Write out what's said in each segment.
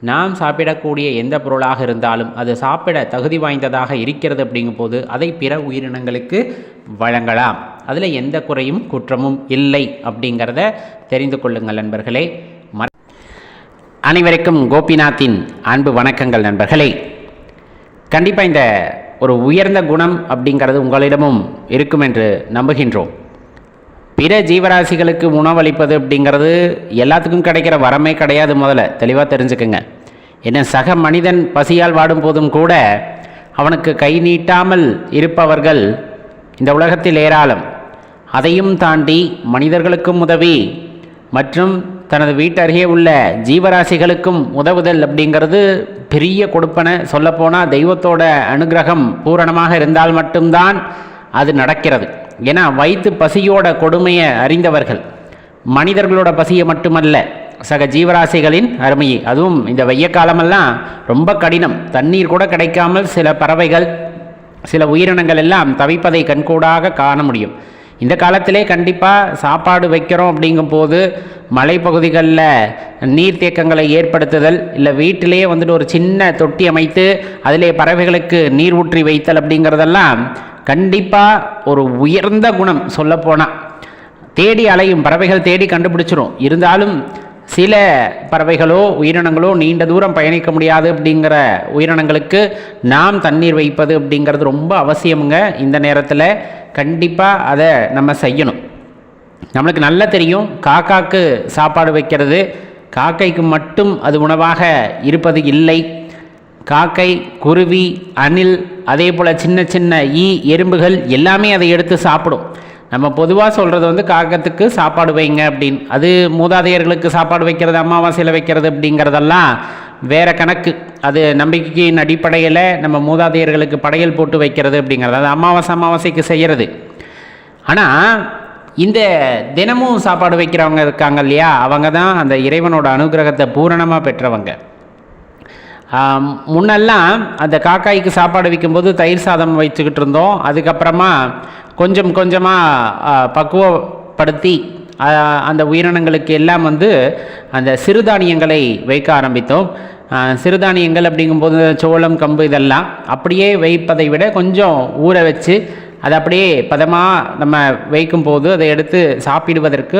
நாம் சாப்பிடக்கூடிய எந்த பொருளாக இருந்தாலும் அது சாப்பிட தகுதி வாய்ந்ததாக இருக்கிறது அப்படிங்கும்போது அதை பிற உயிரினங்களுக்கு வழங்கலாம். அதில் எந்த குறையும் குற்றமும் இல்லை அப்படிங்கிறத தெரிந்து கொள்ளுங்கள் நண்பர்களே. அனைவருக்கும் கோபிநாத்தின் அன்பு வணக்கங்கள் நண்பர்களே. கண்டிப்பாக இந்த ஒரு உயர்ந்த குணம் அப்படிங்கிறது உங்களிடமும் இருக்கும் என்று நம்புகின்றோம். பிற ஜீவராசிகளுக்கு உணவளிப்பது அப்படிங்கிறது எல்லாத்துக்கும் கிடைக்கிற வரமே கிடையாது. முதல்ல தெளிவாக தெரிஞ்சுக்குங்க. ஏன்னா சக மனிதன் பசியால் வாடும் போதும் கூட அவனுக்கு கை நீட்டாமல் இருப்பவர்கள் இந்த உலகத்தில் ஏராளம். அதையும் தாண்டி மனிதர்களுக்கும் உதவி மற்றும் தனது வீட்டருகே உள்ள ஜீவராசிகளுக்கும் உதவுதல் அப்படிங்கிறது பெரிய கொடுப்பனை. சொல்லப்போனால் தெய்வத்தோட அனுகிரகம் பூரணமாக இருந்தால் மட்டும்தான் அது நடக்கிறது. ஏன்னா வயிற்று பசியோட கொடுமையை அறிந்தவர்கள் மனிதர்களோட பசியை மட்டுமல்ல சக ஜீவராசிகளின் அருமையை. அதுவும் இந்த வெய்ய காலமெல்லாம் ரொம்ப கடினம். தண்ணீர் கூட கிடைக்காமல் சில பறவைகள் சில உயிரினங்கள் எல்லாம் தவிப்பதை கண்கூடாக காண முடியும். இந்த காலத்திலே கண்டிப்பாக சாப்பாடு வைக்கிறோம் அப்படிங்கும்போது மலைப்பகுதிகளில் நீர்த்தேக்கங்களை ஏற்படுத்துதல், இல்லை வீட்டிலேயே வந்துட்டு ஒரு சின்ன தொட்டி அமைத்து அதிலே பறவைகளுக்கு நீர் ஊற்றி வைத்தல் அப்படிங்கிறதெல்லாம் கண்டிப்பாக ஒரு உயர்ந்த குணம். சொல்லப்போனால் தேடி அலையும் பறவைகள் தேடி கண்டுபிடிச்சிரும். இருந்தாலும் சில பறவைகளோ உயிரினங்களோ நீண்ட தூரம் பயணிக்க முடியாது அப்படிங்கிற உயிரினங்களுக்கு நாம் தண்ணீர் வைப்பது அப்படிங்கிறது ரொம்ப அவசியமுங்க. இந்த நேரத்தில் கண்டிப்பாக அதை நம்ம செய்யணும். நம்மளுக்கு நல்லா தெரியும் காக்காக்கு சாப்பாடு வைக்கிறது காக்கைக்கு மட்டும் அது உணவாக இருப்பது இல்லை. காக்கை, குருவி, அணில், அதே போல் சின்ன சின்ன எறும்புகள் எல்லாமே அதை எடுத்து சாப்பிடும். நம்ம பொதுவாக சொல்கிறது வந்து காக்கத்துக்கு சாப்பாடு வைங்க அப்படின்னு. அது மூதாதையர்களுக்கு சாப்பாடு வைக்கிறது, அமாவாசையில் வைக்கிறது அப்படிங்கிறதெல்லாம் வேறு கணக்கு. அது நம்பிக்கையின் அடிப்படையில் நம்ம மூதாதையர்களுக்கு படையல் போட்டு வைக்கிறது அப்படிங்கிறது அது அமாவாசைக்கு செய்கிறது. ஆனால் இந்த தினமும் சாப்பாடு வைக்கிறவங்க இருக்காங்க இல்லையா, அவங்க தான் அந்த இறைவனோட அனுகிரகத்தை பூரணமாக பெற்றவங்க. முன்னெல்லாம் அந்த காக்காய்க்கு சாப்பாடு வைக்கும்போது தயிர் சாதம் வச்சுக்கிட்டு இருந்தோம். அதுக்கப்புறமா கொஞ்சம் கொஞ்சமாக பக்குவப்படுத்தி அந்த உயிரினங்களுக்கு எல்லாம் வந்து அந்த சிறுதானியங்களை வைக்க ஆரம்பித்தோம். சிறுதானியங்கள் அப்படிங்கும்போது சோளம், கம்பு இதெல்லாம் அப்படியே வைப்பதை விட கொஞ்சம் ஊற வச்சு அதை அப்படியே பதமாக நம்ம வைக்கும்போது அதை எடுத்து சாப்பிடுவதற்கு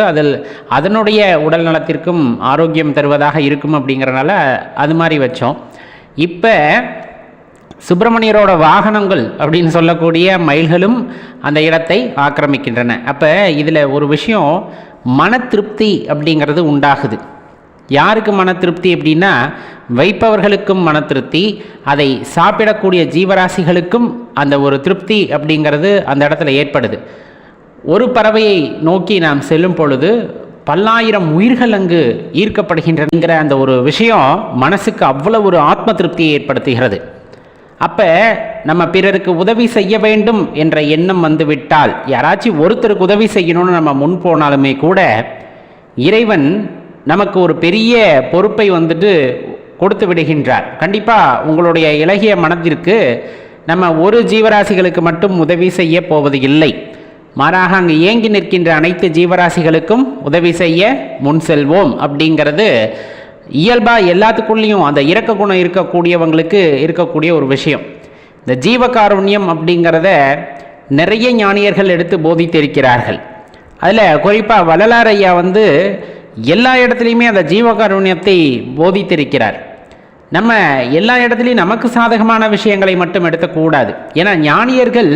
அதனுடைய உடல் நலத்திற்கும் ஆரோக்கியம் தருவதாக இருக்கும் அப்படிங்கிறனால அது மாதிரி வச்சோம். இப்போ சுப்பிரமணியரோட வாகனங்கள் அப்படின்னு சொல்லக்கூடிய மயில்களும் அந்த இடத்தை ஆக்கிரமிக்கின்றன. அப்போ இதில் ஒரு விஷயம், மன திருப்தி அப்படிங்கிறது உண்டாகுது. யாருக்கு மன திருப்தி அப்படின்னா வைப்பவர்களுக்கும் மன திருப்தி, அதை சாப்பிடக்கூடிய ஜீவராசிகளுக்கும் அந்த ஒரு திருப்தி அப்படிங்கிறது அந்த இடத்துல ஏற்படுது. ஒரு பறவையை நோக்கி நாம் செல்லும் பொழுது பல்லாயிரம் உயிர்கள் அங்கு ஈர்க்கப்படுகின்றன. அந்த ஒரு விஷயம் மனசுக்கு அவ்வளோ ஒரு ஆத்ம திருப்தியை ஏற்படுத்துகிறது. அப்போ நம்ம பிறருக்கு உதவி செய்ய வேண்டும் என்ற எண்ணம் வந்து விட்டால், யாராச்சும் ஒருத்தருக்கு உதவி செய்யணும்னு நம்ம முன் போனாலுமே கூட இறைவன் நமக்கு ஒரு பெரிய பொறுப்பை வந்துட்டு கொடுத்து விடுகின்றார். கண்டிப்பாக உங்களுடைய இலகிய மனதிற்கு நம்ம ஒரு ஜீவராசிகளுக்கு மட்டும் உதவி செய்ய போவது இல்லை, மாறாக அங்கு ஏங்கி நிற்கின்ற அனைத்து ஜீவராசிகளுக்கும் உதவி செய்ய முன் செல்வோம் அப்படிங்கிறது இயல்பாக எல்லாத்துக்குள்ளேயும் அந்த இரக்க குணம் இருக்கக்கூடியவங்களுக்கு இருக்கக்கூடிய ஒரு விஷயம். இந்த ஜீவகாருண்யம் அப்படிங்கிறத நிறைய ஞானியர்கள் எடுத்து போதித்திருக்கிறார்கள். அதில் குறிப்பாக வள்ளலார் ஐயா வந்து எல்லா இடத்துலையுமே அந்த ஜீவகாருண்யத்தை போதித்திருக்கிறார். நம்ம எல்லா இடத்துலையும் நமக்கு சாதகமான விஷயங்களை மட்டும் எடுக்கக்கூடாது. ஏன்னா ஞானியர்கள்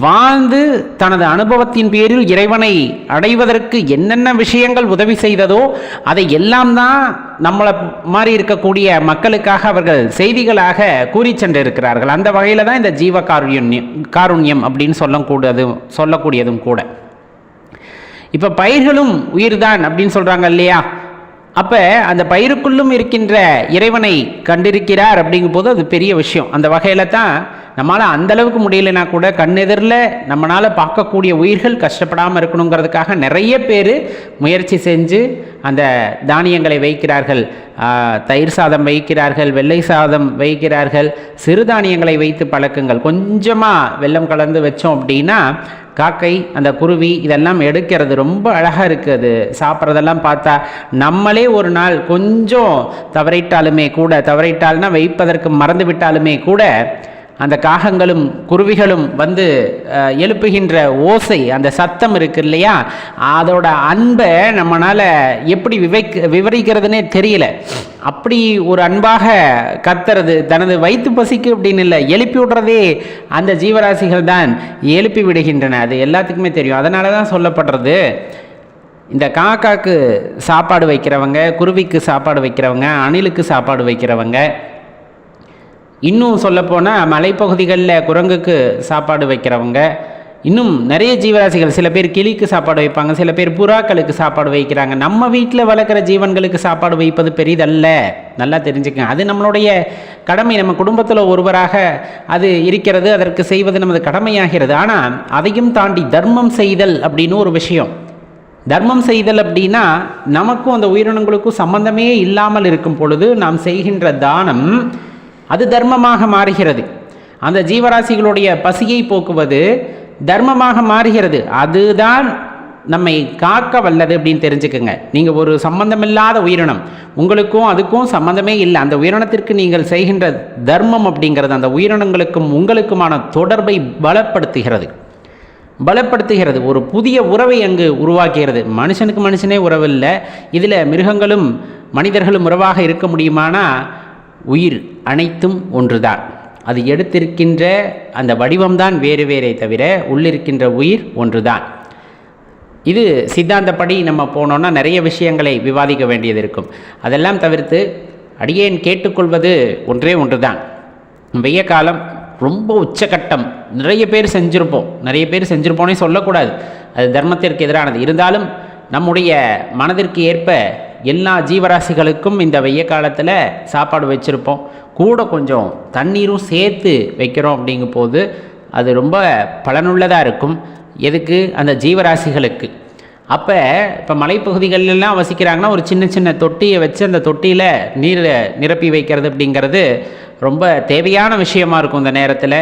வாழ்ந்து தனது அனுபவத்தின் பேரில் இறைவனை அடைவதற்கு என்னென்ன விஷயங்கள் உதவி செய்ததோ அதை எல்லாம் தான் நம்மளை மாதிரி இருக்கக்கூடிய மக்களுக்காக அவர்கள் செய்திகளாக கூறி சென்றிருக்கிறார்கள். அந்த வகையில் தான் இந்த காருண்யம் அப்படின்னு சொல்லக்கூடியதும் கூட. இப்போ பயிர்களும் உயிர்தான் அப்படின்னு சொல்கிறாங்க இல்லையா, அப்போ அந்த பயிருக்குள்ளும் இருக்கின்ற இறைவனை கண்டிருக்கிறார் அப்படிங்கும்போது அது பெரிய விஷயம். அந்த வகையில் தான் நம்மளால் அந்தளவுக்கு முடியலைன்னா கூட கண்ணெதிரில் நம்மளால் பார்க்கக்கூடிய உயிர்கள் கஷ்டப்படாமல் இருக்கணுங்கிறதுக்காக நிறைய பேர் முயற்சி செஞ்சு அந்த தானியங்களை வைக்கிறார்கள். தயிர் சாதம் வைக்கிறார்கள், வெள்ளை சாதம் வைக்கிறார்கள், சிறுதானியங்களை வைத்து பழக்குங்கள். கொஞ்சமாக வெல்லம் கலந்து வச்சோம் அப்படின்னா காக்கை, அந்த குருவி இதெல்லாம் எடுக்கிறது ரொம்ப அழகாக இருக்குது. அது சாப்பிட்றதெல்லாம் பார்த்தா நம்மளே ஒரு நாள் கொஞ்சம் தவறிட்டால்னா வைப்பதற்கு மறந்து விட்டாலுமே கூட அந்த காகங்களும் குருவிகளும் வந்து எழுப்புகின்ற ஓசை, அந்த சத்தம் இருக்கு இல்லையா, அதோட அன்பை நம்மளால் எப்படி விவரிக்கிறதுனே தெரியல. அப்படி ஒரு அன்பாக கத்துறது, தனது வயிற்று பசிக்கு அப்படின்னு இல்லை, எழுப்பி விடுறதே அந்த ஜீவராசிகள் தான் எழுப்பி விடுகின்றன. அது எல்லாத்துக்குமே தெரியும். அதனால தான் சொல்லப்படுறது, இந்த காக்காக்கு சாப்பாடு வைக்கிறவங்க, குருவிக்கு சாப்பாடு வைக்கிறவங்க, அணிலுக்கு சாப்பாடு வைக்கிறவங்க, இன்னும் சொல்லப்போனால் மலைப்பகுதிகளில் குரங்குக்கு சாப்பாடு வைக்கிறவங்க, இன்னும் நிறைய ஜீவராசிகள், சில பேர் கிளிக்கு சாப்பாடு வைப்பாங்க, சில பேர் புறாக்களுக்கு சாப்பாடு வைக்கிறாங்க. நம்ம வீட்டில் வளர்க்குற ஜீவன்களுக்கு சாப்பாடு வைப்பது பெரிதல்ல, நல்லா தெரிஞ்சுக்கங்க. அது நம்மளுடைய கடமை, நம்ம குடும்பத்தில் ஒருவராக அது இருக்கிறது, அதற்கு செய்வது நமது கடமையாகிறது. ஆனால் அதையும் தாண்டி தர்மம் செய்தல் அப்படின்னு ஒரு விஷயம். தர்மம் செய்தல் அப்படின்னா நமக்கும் அந்த உயிரினங்களுக்கும் சம்பந்தமே இல்லாமல் இருக்கும் பொழுது நாம் செய்கின்ற தானம் அது தர்மமாக மாறுகிறது. அந்த ஜீவராசிகளுடைய பசியை போக்குவது தர்மமாக மாறுகிறது. அதுதான் நம்மை காக்க வல்லது அப்படின்னு தெரிஞ்சுக்கங்க. நீங்கள் ஒரு சம்பந்தமில்லாத உயிரினம், உங்களுக்கும் அதுக்கும் சம்பந்தமே இல்லை, அந்த உயிரினத்திற்கு நீங்கள் செய்கின்ற தர்மம் அப்படிங்கிறது அந்த உயிரினங்களுக்கும் உங்களுக்குமான தொடர்பை பலப்படுத்துகிறது. ஒரு புதிய உறவை அங்கு உருவாக்குகிறது. மனுஷனுக்கு மனுஷனே உறவு இல்லை, இதில் மிருகங்களும் மனிதர்களும் உறவாக இருக்க முடியுமானா உயிர் அனைத்தும் ஒன்றுதான். அது எடுத்திருக்கின்ற அந்த வடிவம்தான் வேறு வேறே தவிர உள்ளிருக்கின்ற உயிர் ஒன்றுதான். இது சித்தாந்தப்படி நம்ம போனோன்னா நிறைய விஷயங்களை விவாதிக்க வேண்டியது இருக்கும். அதெல்லாம் தவிர்த்து அடியேன் கேட்டுக்கொள்வது ஒன்று தான். வெய்ய காலம் ரொம்ப உச்சகட்டம், நிறைய பேர் செஞ்சுருப்போனே சொல்லக்கூடாது, அது தர்மத்திற்கு எதிரானது. இருந்தாலும் நம்முடைய மனதிற்கு ஏற்ப எல்லா ஜீவராசிகளுக்கும் இந்த வெய்ய காலத்தில் சாப்பாடு வச்சுருப்போம், கூட கொஞ்சம் தண்ணீரும் சேர்த்து வைக்கிறோம். அப்படிங்கும் போது அது ரொம்ப பலனுள்ளதாக இருக்கும். எதுக்கு? அந்த ஜீவராசிகளுக்கு. அப்போ இப்போ மலைப்பகுதிகளெல்லாம் வசிக்கிறாங்கன்னா ஒரு சின்ன சின்ன தொட்டியை வச்சு அந்த தொட்டியில் நீரை நிரப்பி வைக்கிறது அப்படிங்கிறது ரொம்ப தேவையான விஷயமா இருக்கும். இந்த நேரத்தில்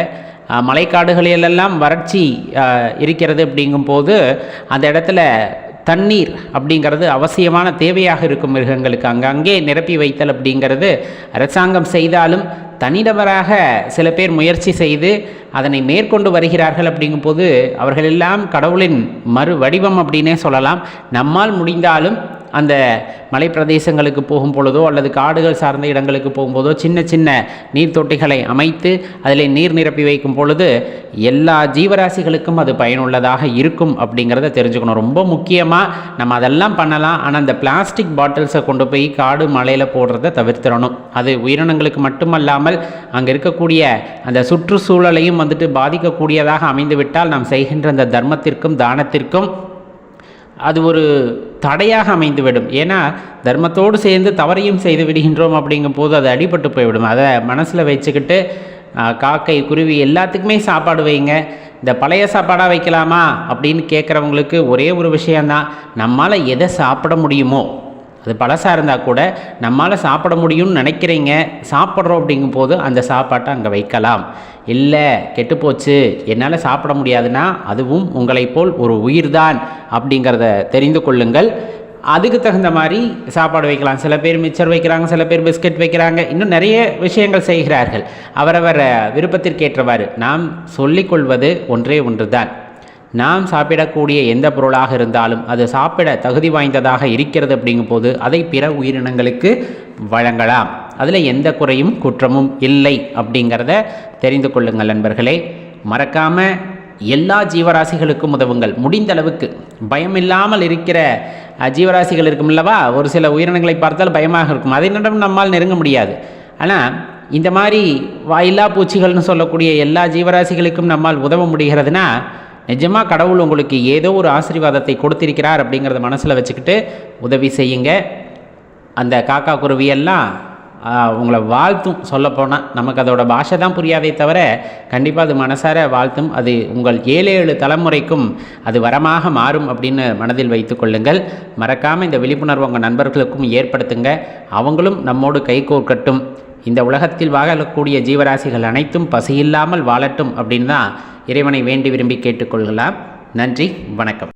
மலைக்காடுகளிலெல்லாம் வறட்சி இருக்கிறது அப்படிங்கும்போது அந்த இடத்துல தண்ணீர் அப்படிங்கிறது அவசியமான தேவையாக இருக்கும் மிருகங்களுக்கு. அங்கங்கே நிரப்பி வைத்தல் அப்படிங்கிறது அரசாங்கம் செய்தாலும் தனிநபராக சில பேர் முயற்சி செய்து அதனை மேற்கொண்டு வருகிறார்கள். அப்படிங்கும்போது அவர்களெல்லாம் கடவுளின் மறு வடிவம் அப்படின்னே சொல்லலாம். நம்மால் முடிந்தாலும் அந்த மலை பிரதேசங்களுக்கு போகும் பொழுதோ அல்லது காடுகள் சார்ந்த இடங்களுக்கு போகும்போதோ சின்ன சின்ன நீர் தொட்டிகளை அமைத்து அதில் நீர் நிரப்பி வைக்கும் பொழுது எல்லா ஜீவராசிகளுக்கும் அது பயனுள்ளதாக இருக்கும் அப்படிங்கிறத தெரிஞ்சுக்கணும். ரொம்ப முக்கியமாக நம்ம அதெல்லாம் பண்ணலாம். ஆனால் அந்த பிளாஸ்டிக் பாட்டில்ஸை கொண்டு போய் காடு மலையில் போடுறத தவிர்த்திடணும். அது உயிரினங்களுக்கு மட்டுமல்லாமல் அங்கே இருக்கக்கூடிய அந்த சுற்றுச்சூழலையும் பாதிக்கக்கூடியதாக அமைந்துவிட்டால் நாம் செய்கின்ற அந்த தர்மத்திற்கும் தானத்திற்கும் அது ஒரு தடையாக அமைந்துவிடும். ஏன்னா தர்மத்தோடு சேர்ந்து தவறையும் செய்து விடுகின்றோம் அப்படிங்கும் போது அது அடிபட்டு போய்விடும். அதை மனசில் வச்சுக்கிட்டு காக்கை, குருவி எல்லாத்துக்குமே சாப்பாடு வைங்க. இந்த பழைய சாப்பாடாக வைக்கலாமா அப்படின்னு கேட்குறவங்களுக்கு ஒரே ஒரு விஷயந்தான், நம்மளால் எதை சாப்பிட முடியுமோ, அது பழசாக இருந்தால் கூட நம்மளால் சாப்பிட முடியும்னு நினைக்கிறீங்க, சாப்பிட்றோம் அப்படிங்கும் போது அந்த சாப்பாட்டை அங்கே வைக்கலாம். இல்லை கெட்டுப்போச்சு என்னால் சாப்பிட முடியாதுன்னா அதுவும் உங்களைப் போல் ஒரு உயிர்தான் அப்படிங்கிறத தெரிந்து கொள்ளுங்கள். அதுக்கு தகுந்த மாதிரி சாப்பாடு வைக்கலாம். சில பேர் மிச்சர் வைக்கிறாங்க, சில பேர் பிஸ்கட் வைக்கிறாங்க, இன்னும் நிறைய விஷயங்கள் செய்கிறார்கள். அவரவர் விருப்பத்திற்கேற்றவாறு. நாம் சொல்லிக்கொள்வது ஒன்று தான், நாம் சாப்பிடக்கூடிய எந்த பொருளாக இருந்தாலும் அது சாப்பிட தகுதி வாய்ந்ததாக இருக்கிறது அப்படிங்கும்போது அதை பிற உயிரினங்களுக்கு வழங்கலாம். அதில் எந்த குறையும் குற்றமும் இல்லை அப்படிங்கிறத தெரிந்து கொள்ளுங்கள் நண்பர்களே. மறக்காமல் எல்லா ஜீவராசிகளுக்கும் உதவுங்கள். முடிந்த அளவுக்கு பயமில்லாமல் இருக்கிற ஜீவராசிகள் இருக்கும் அல்லவா, ஒரு சில உயிரினங்களை பார்த்தால் பயமாக இருக்கும், அதனிடம் நம்மால் நெருங்க முடியாது. ஆனால் இந்த மாதிரி வாயில்லா பூச்சிகள்னு சொல்லக்கூடிய எல்லா ஜீவராசிகளுக்கும் நம்மால் உதவ முடிகிறதுனா நிஜமாக கடவுள் உங்களுக்கு ஏதோ ஒரு ஆசீர்வாதத்தை கொடுத்திருக்கிறார் அப்படிங்கிறத மனசில் வச்சுக்கிட்டு உதவி செய்யுங்க. அந்த காக்கா குருவியெல்லாம் உங்களை வாழ்த்தும். சொல்லப்போனால் நமக்கு அதோட பாஷை தான் புரியாதே தவிர கண்டிப்பாக அது மனசார வாழ்த்தும். அது உங்கள் 7 தலைமுறைக்கும் அது வரமாக மாறும் அப்படின்னு மனதில் வைத்து கொள்ளுங்கள். மறக்காமல் இந்த விழிப்புணர்வு உங்கள் நண்பர்களுக்கும் ஏற்படுத்துங்க. அவங்களும் நம்மோடு கைகோர்க்கட்டும். இந்த உலகத்தில் வாழக்கூடிய ஜீவராசிகள் அனைத்தும் பசியில்லாமல் வாழட்டும் அப்படின்னு தான் இறைவனை வேண்டி விரும்பி கேட்டுக்கொள்ளலாம். நன்றி, வணக்கம்.